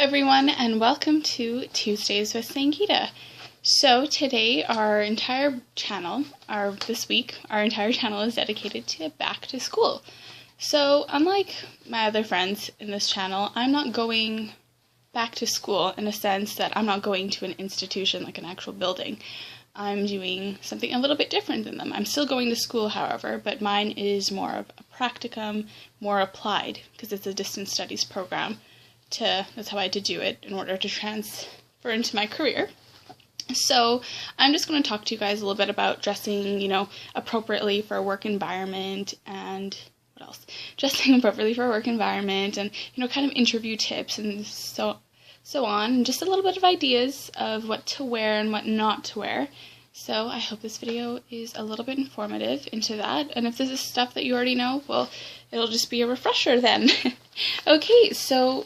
everyone, and welcome to Tuesdays with Sangeeta. So today our entire channel is dedicated to back to school. So unlike my other friends in this channel, I'm not going back to school in a sense that I'm not going to an institution like an actual building. I'm doing something a little bit different than them. I'm still going to school, however, but mine is more of a practicum, more applied, because it's a distance studies program. That's how I had to do it in order to transfer into my career. So I'm just going to talk to you guys a little bit about dressing, appropriately for a work environment, and what else? Dressing appropriately for a work environment, and kind of interview tips and so on, and just a little bit of ideas of what to wear and what not to wear. So I hope this video is a little bit informative into that, and if this is stuff that you already know, well, it'll just be a refresher then. Okay, so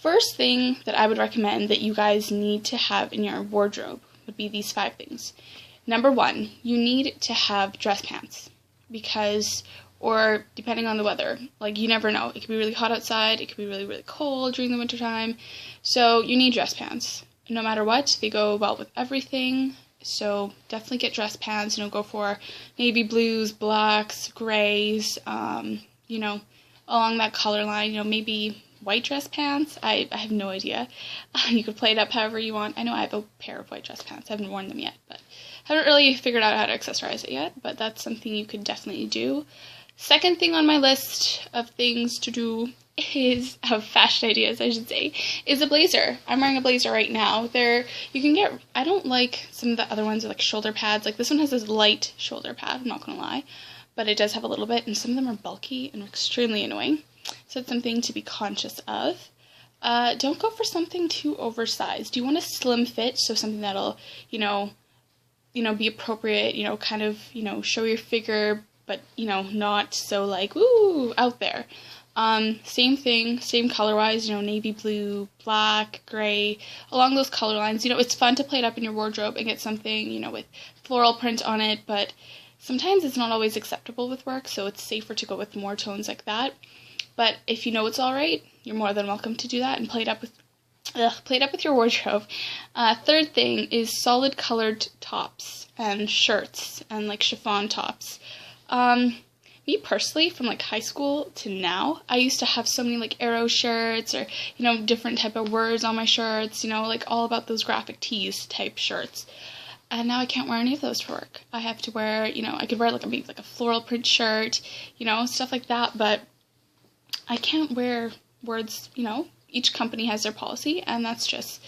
first thing that I would recommend that you guys need to have in your wardrobe would be these 5 things. Number 1, you need to have dress pants, or depending on the weather, you never know. It could be really hot outside, it could be really, really cold during the winter time, so you need dress pants. No matter what, they go well with everything, so definitely get dress pants. Go for navy blues, blacks, grays, along that color line, maybe white dress pants. I have no idea. You could play it up however you want. I know I have a pair of white dress pants. I haven't worn them yet, but haven't really figured out how to accessorize it yet, but that's something you could definitely do. Second thing on my list of things to do of fashion ideas, I should say, is a blazer. I'm wearing a blazer right now. You can get, I don't like some of the other ones with shoulder pads. This one has this light shoulder pad, I'm not gonna lie, but it does have a little bit, and some of them are bulky and extremely annoying. So it's something to be conscious of. Don't go for something too oversized. You want a slim fit, so something that'll, be appropriate, show your figure, but, not so woo, out there. Same thing, same color-wise, navy blue, black, gray, along those color lines. It's fun to play it up in your wardrobe and get something, with floral print on it, but sometimes it's not always acceptable with work, so it's safer to go with more tones like that. But if you know it's alright, you're more than welcome to do that and play it up with your wardrobe. Third thing is solid colored tops and shirts and chiffon tops. Me personally, from high school to now, I used to have so many arrow shirts or different type of words on my shirts, all about those graphic tees type shirts. And now I can't wear any of those for work. I have to wear, I could wear maybe a floral print shirt, stuff like that, but I can't wear words, each company has their policy, and that's just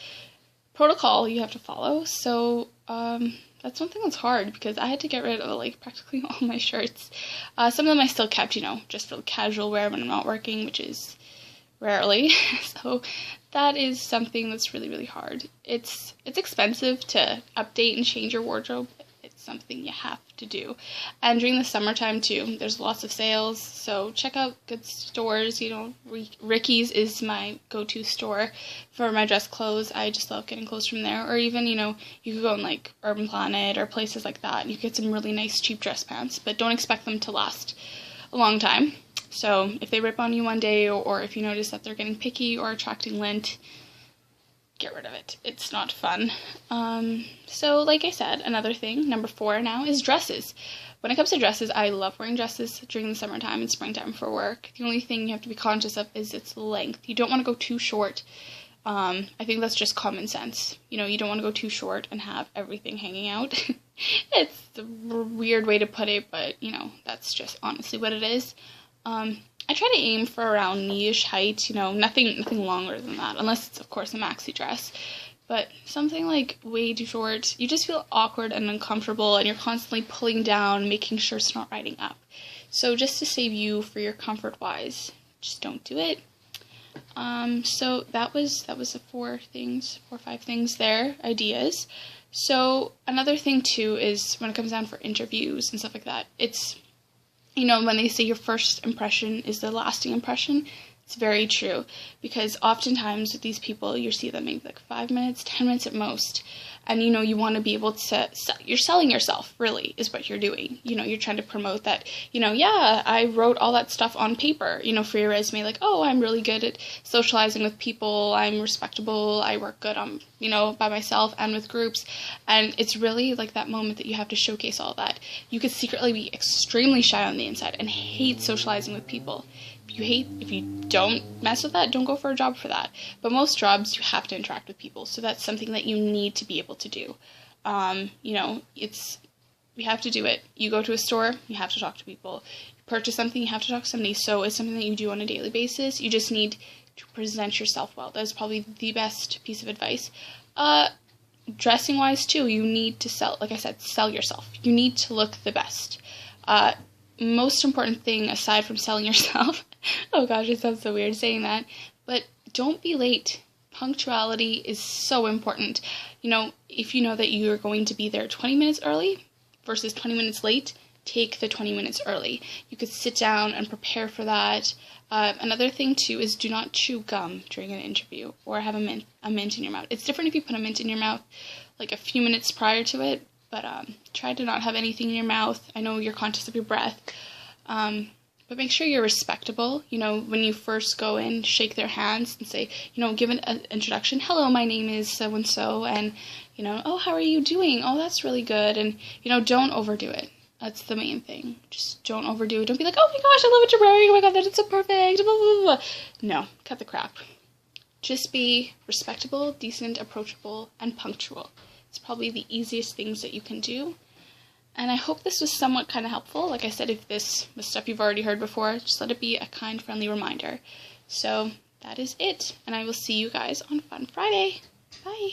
protocol you have to follow. So that's one thing that's hard, because I had to get rid of practically all my shirts. Some of them I still kept, just for casual wear when I'm not working, which is rarely. So that is something that's really, really hard. It's expensive to update and change your wardrobe. It's something you have to do. And during the summertime too, there's lots of sales, so check out good stores. Ricky's is my go-to store for my dress clothes. I just love getting clothes from there. Or even, you could go in Urban Planet or places like that, and you get some really nice cheap dress pants, but don't expect them to last a long time. So if they rip on you one day, or if you notice that they're getting picky or attracting lint, get rid of it. It's not fun. So like I said, another thing, number 4 now, is dresses. When it comes to dresses, I love wearing dresses during the summertime and springtime for work. The only thing you have to be conscious of is its length. You don't want to go too short. I think that's just common sense. You don't want to go too short and have everything hanging out. It's a weird way to put it, but that's just honestly what it is. I try to aim for around knee-ish height, nothing longer than that, unless it's, of course, a maxi dress. But something way too short, you just feel awkward and uncomfortable, and you're constantly pulling down, making sure it's not riding up. So just to save you for your comfort-wise, just don't do it. So that was the 4 or 5 things there, ideas. So another thing, too, is when it comes down for interviews and stuff like that, it's when they say your first impression is the lasting impression, it's very true, because oftentimes with these people, you see them maybe 5 minutes, 10 minutes at most, And, you want to be able to, you're selling yourself, really, is what you're doing. You're trying to promote that, yeah, I wrote all that stuff on paper, for your resume, like, oh, I'm really good at socializing with people, I'm respectable, I work good on, by myself and with groups. And it's really like that moment that you have to showcase all that. You could secretly be extremely shy on the inside and hate socializing with people. If you don't mess with that, don't go for a job for that. But most jobs, you have to interact with people, so that's something that you need to be able to do. We have to do it. You go to a store, you have to talk to people. You purchase something, you have to talk to somebody. So it's something that you do on a daily basis. You just need to present yourself well. That's probably the best piece of advice. Dressing wise too, you need to sell yourself. You need to look the best. Most important thing aside from selling yourself, oh gosh, it sounds so weird saying that, but don't be late. Punctuality is so important. If you know that you're going to be there 20 minutes early versus 20 minutes late, take the 20 minutes early. You could sit down and prepare for that. Another thing too is do not chew gum during an interview or have a mint in your mouth. It's different if you put a mint in your mouth like a few minutes prior to it, but try to not have anything in your mouth. I know you're conscious of your breath, but make sure you're respectable. When you first go in, shake their hands and say, give an introduction. Hello, my name is so-and-so, and, oh, how are you doing? Oh, that's really good. And, don't overdo it. That's the main thing. Just don't overdo it. Don't be like, oh my gosh, I love what you're wearing. Oh my god, that is so perfect. Blah, blah, blah. No, cut the crap. Just be respectable, decent, approachable, and punctual. It's probably the easiest things that you can do. And I hope this was somewhat kind of helpful. Like I said, if this was stuff you've already heard before, just let it be a kind, friendly reminder. So that is it. And I will see you guys on Fun Friday. Bye.